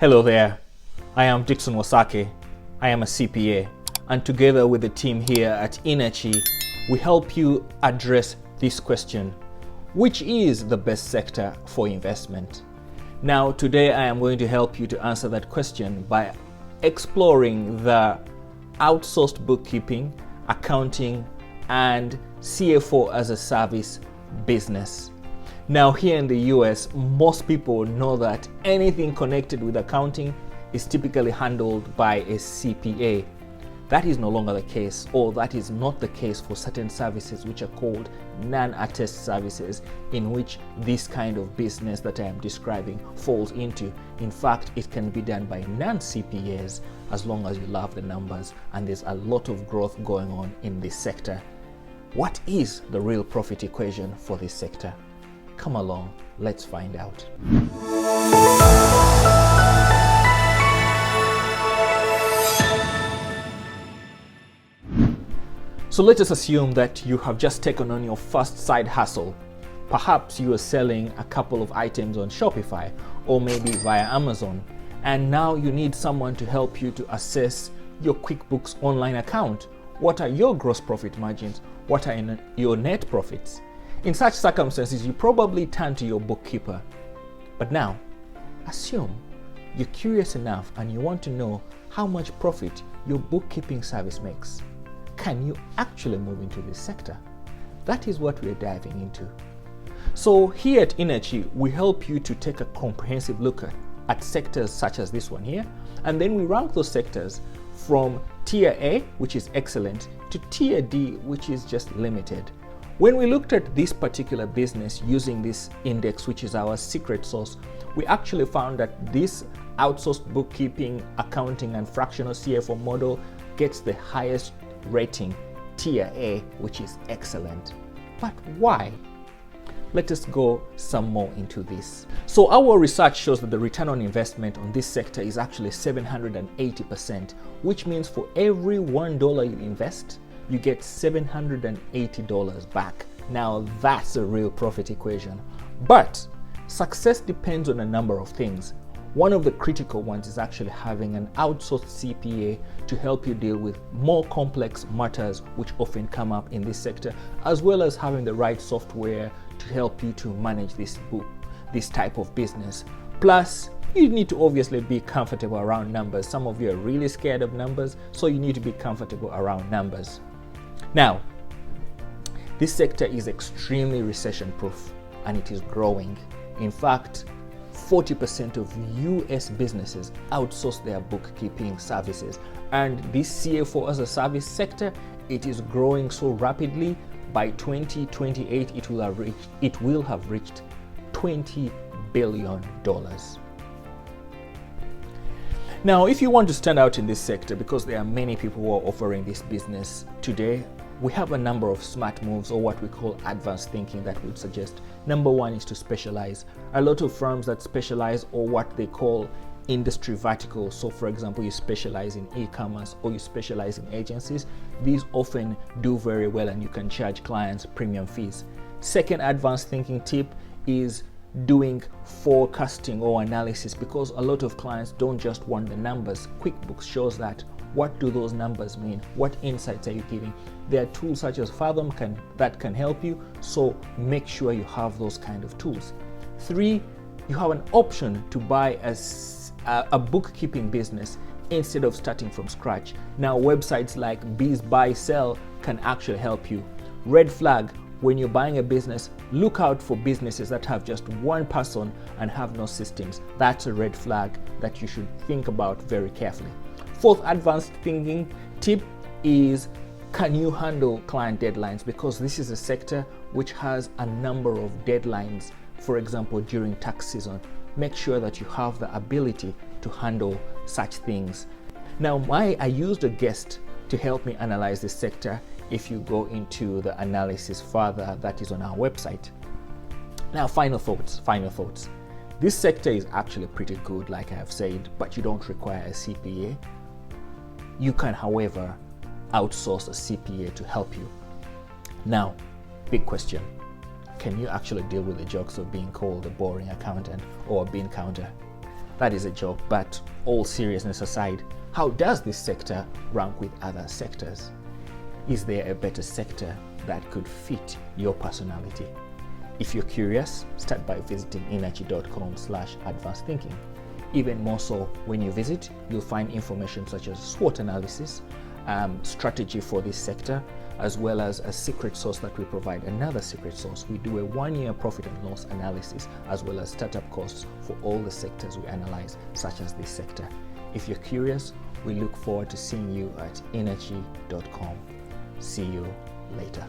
Hello there, I am Dickson Wasake. I am a CPA, and together with the team here at Inachee, we help you address this question: which is the best sector for investment? Now, today I am going to help you to answer that question by exploring the outsourced bookkeeping, accounting, and CFO as a service business. Now, here in the US, most people know that anything connected with accounting is typically handled by a CPA. That is no longer the case, or that is not the case for certain services which are called non-attest services, in which this kind of business that I am describing falls into. In fact, it can be done by non-CPAs as long as you love the numbers, and there's a lot of growth going on in this sector. What is the real profit equation for this sector? Come along, let's find out. So let us assume that you have just taken on your first side hustle. Perhaps you are selling a couple of items on Shopify or maybe via Amazon, and now you need someone to help you to assess your QuickBooks online account. What are your gross profit margins? What are your net profits? In such circumstances, you probably turn to your bookkeeper. But now, assume you're curious enough and you want to know how much profit your bookkeeping service makes. Can you actually move into this sector? That is what we're diving into. So here at Inachee, we help you to take a comprehensive look at sectors such as this one here, and then we rank those sectors from tier A, which is excellent, to tier D, which is just limited. When we looked at this particular business using this index, which is our secret sauce, we actually found that this outsourced bookkeeping, accounting, and fractional CFO model gets the highest rating, tier A, which is excellent. But why? Let us go some more into this. So our research shows that the return on investment on this sector is actually 780%, which means for every $1 you invest, you get $780 back. Now that's a real profit equation. But success depends on a number of things. One of the critical ones is actually having an outsourced CPA to help you deal with more complex matters which often come up in this sector, as well as having the right software to help you to manage this type of business. Plus, you need to obviously be comfortable around numbers. Some of you are really scared of numbers, so you need to be comfortable around numbers. Now, this sector is extremely recession-proof and it is growing. In fact, 40% of US businesses outsource their bookkeeping services, and this CFO as a service sector, it is growing so rapidly. By 2028, it will have reached $20 billion. Now, if you want to stand out in this sector, because there are many people who are offering this business today, we have a number of smart moves, or what we call advanced thinking, that would suggest. Number one is to specialize. A lot of firms that specialize, or what they call industry verticals. So for example, you specialize in e-commerce or you specialize in agencies. These often do very well and you can charge clients premium fees. Second advanced thinking tip is doing forecasting or analysis, because a lot of clients don't just want the numbers. QuickBooks shows that. What do those numbers mean? What insights are you giving? There are tools such as Fathom that can help you, so make sure you have those kind of tools. 3, you have an option to buy a bookkeeping business instead of starting from scratch. Now, websites like Biz Buy Sell can actually help you. Red flag: when you're buying a business, look out for businesses that have just one person and have no systems. That's a red flag that you should think about very carefully. Fourth advanced thinking tip is, can you handle client deadlines? Because this is a sector which has a number of deadlines. For example, during tax season, make sure that you have the ability to handle such things. Now, I used a guest to help me analyze this sector. If you go into the analysis further, that is on our website. Now, final thoughts. This sector is actually pretty good, like I have said, but you don't require a CPA. You can, however, outsource a CPA to help you. Now, big question: can you actually deal with the jokes of being called a boring accountant or a bean counter? That is a joke, but all seriousness aside, how does this sector rank with other sectors? Is there a better sector that could fit your personality? If you're curious, start by visiting inachee.com/advanced thinking. Even more so, when you visit, you'll find information such as SWOT analysis, strategy for this sector, as well as a secret sauce that we provide. Another secret sauce, we do a 1-year profit and loss analysis, as well as startup costs for all the sectors we analyze, such as this sector. If you're curious, we look forward to seeing you at inachee.com. See you later.